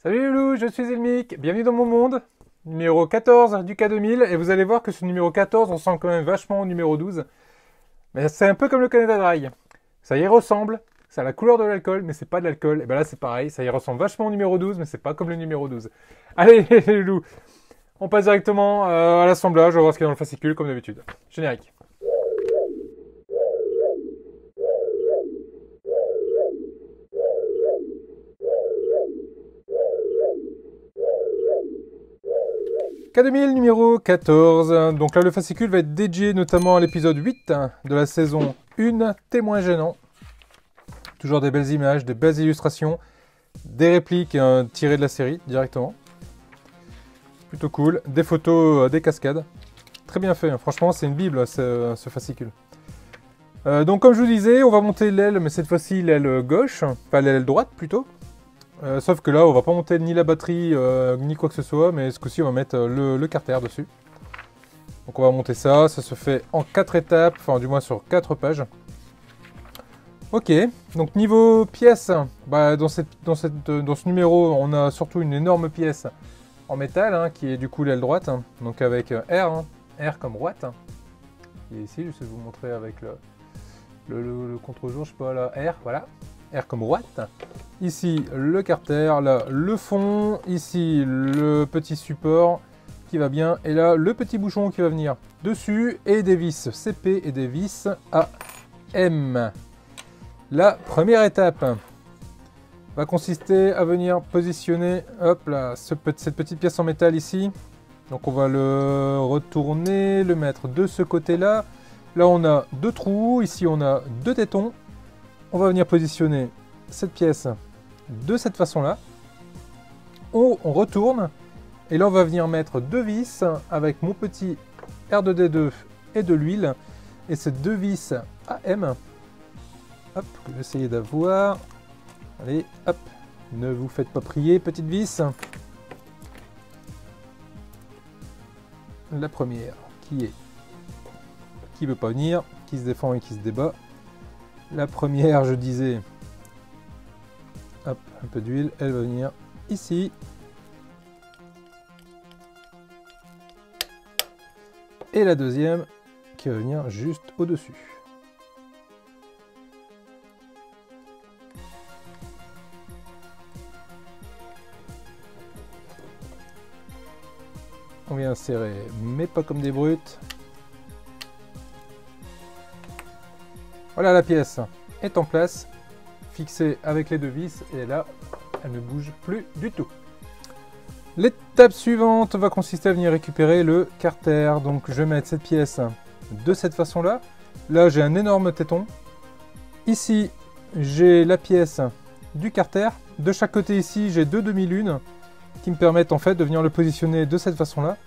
Salut Loulou, je suis Elmic, bienvenue dans mon monde, numéro 14 du K2000, et vous allez voir que ce numéro 14 ressemble quand même vachement au numéro 12, mais c'est un peu comme le Canada Dry, ça y ressemble, ça a la couleur de l'alcool, mais c'est pas de l'alcool, et ben là c'est pareil, ça y ressemble vachement au numéro 12, mais c'est pas comme le numéro 12. Allez les loulous, on passe directement à l'assemblage, on va voir ce qu'il y a dans le fascicule comme d'habitude. Générique. K2000 numéro 14. Donc là, le fascicule va être dédié notamment à l'épisode 8 de la saison 1, Témoin gênant. Toujours des belles images, des belles illustrations, des répliques tirées de la série directement. Plutôt cool. Des photos, des cascades. Très bien fait, hein. Franchement, c'est une bible ce fascicule. Donc comme je vous disais, on va monter l'aile, mais cette fois-ci l'aile gauche, enfin l'aile droite plutôt. Sauf que là, on va pas monter ni la batterie, ni quoi que ce soit, mais ce coup-ci, on va mettre le carter dessus. Donc on va monter ça, ça se fait en 4 étapes, enfin du moins sur 4 pages. Ok, donc niveau pièces, bah, dans ce numéro, on a surtout une énorme pièce en métal, hein, qui est du coup l'aile droite, hein, donc avec R, hein, R comme droite, hein, qui est ici, je vais vous montrer avec le contre-jour, je sais pas, là, R, voilà. R comme Watt. Ici le carter, là le fond, ici le petit support qui va bien, et là le petit bouchon qui va venir dessus, et des vis CP et des vis AM. La première étape va consister à venir positionner, hop là, cette petite pièce en métal ici. Donc on va le retourner, le mettre de ce côté-là. Là on a deux trous, ici on a deux tétons. On va venir positionner cette pièce de cette façon-là. On retourne et là on va venir mettre deux vis avec mon petit R2D2 et de l'huile. Et ces deux vis AM, hop, que j'essaye d'avoir. Allez, hop, ne vous faites pas prier, petite vis. La première qui veut pas venir, qui se défend et qui se débat. La première, je disais, hop, un peu d'huile, elle va venir ici. Et la deuxième qui va venir juste au-dessus. On vient serrer, mais pas comme des brutes. Voilà, la pièce est en place, fixée avec les deux vis, et là, elle ne bouge plus du tout. L'étape suivante va consister à venir récupérer le carter. Donc je vais mettre cette pièce de cette façon-là. Là, j'ai un énorme téton. Ici, j'ai la pièce du carter. De chaque côté ici, j'ai deux demi-lunes qui me permettent en fait de venir le positionner de cette façon-là,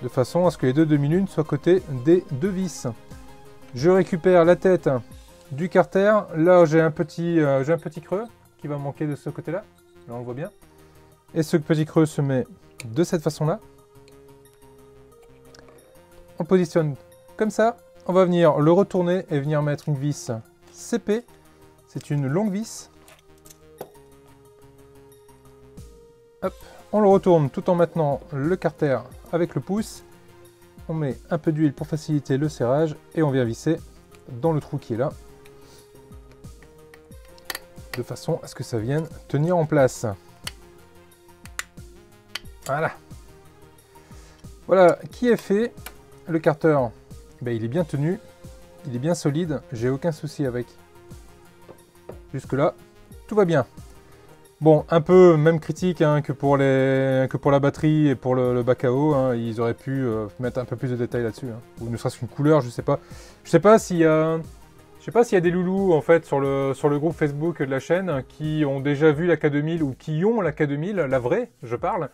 de façon à ce que les deux demi-lunes soient côté des deux vis. Je récupère la tête du carter. Là, j'ai un petit creux qui va manquer de ce côté-là. Là, on le voit bien. Et ce petit creux se met de cette façon-là. On le positionne comme ça. On va venir le retourner et venir mettre une vis CP. C'est une longue vis. Hop. On le retourne tout en maintenant le carter avec le pouce. On met un peu d'huile pour faciliter le serrage et on vient visser dans le trou qui est là, de façon à ce que ça vienne tenir en place. Voilà. Voilà qui est fait. Le carter, ben, il est bien tenu, il est bien solide, j'ai aucun souci avec. Jusque là, tout va bien. Bon, un peu même critique, hein, que pour la batterie et pour le bac à eau, hein, ils auraient pu mettre un peu plus de détails là-dessus, hein. Ou ne serait-ce qu'une couleur, je sais pas. Je sais pas s'il y a des loulous en fait sur le groupe Facebook de la chaîne qui ont déjà vu la K2000 ou qui ont la K2000, la vraie, je parle.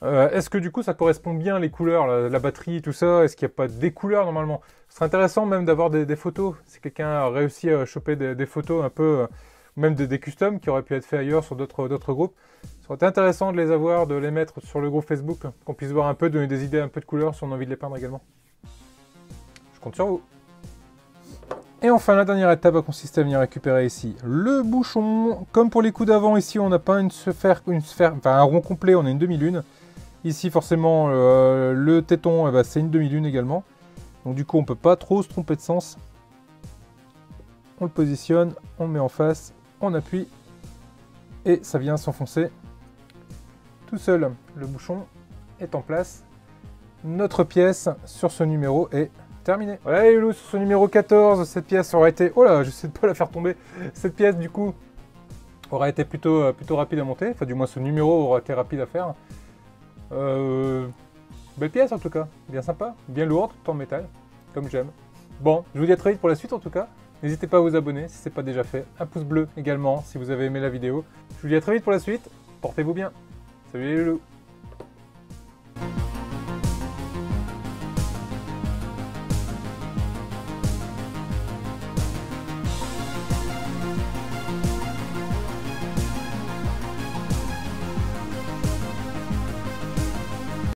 Est-ce que du coup ça correspond bien les couleurs, la batterie, tout ça? Est-ce qu'il n'y a pas des couleurs normalement? Ce serait intéressant même d'avoir des photos. Si quelqu'un a réussi à choper des photos un peu... même des customs qui auraient pu être faits ailleurs sur d'autres groupes. Ça aurait été intéressant de les avoir, de les mettre sur le groupe Facebook, qu'on puisse voir un peu, donner des idées un peu de couleurs si on a envie de les peindre également. Je compte sur vous. Et enfin, la dernière étape va consister à venir récupérer ici le bouchon. Comme pour les coups d'avant, ici on n'a pas une sphère, enfin un rond complet, on a une demi-lune. Ici forcément le téton, c'est une demi-lune également. Donc du coup on ne peut pas trop se tromper de sens. On le positionne, on le met en face, on appuie et ça vient s'enfoncer tout seul. Le bouchon est en place. Notre pièce sur ce numéro est terminée. Voilà les loulous, sur ce numéro 14, cette pièce aurait été... Oh là, j'essaie de pas la faire tomber. Cette pièce du coup aurait été plutôt rapide à monter. Enfin du moins ce numéro aurait été rapide à faire. Belle pièce en tout cas, bien sympa, bien lourde, tout en métal, comme j'aime. Bon, je vous dis à très vite pour la suite en tout cas. N'hésitez pas à vous abonner si ce n'est pas déjà fait. Un pouce bleu également si vous avez aimé la vidéo. Je vous dis à très vite pour la suite. Portez-vous bien. Salut les loulous.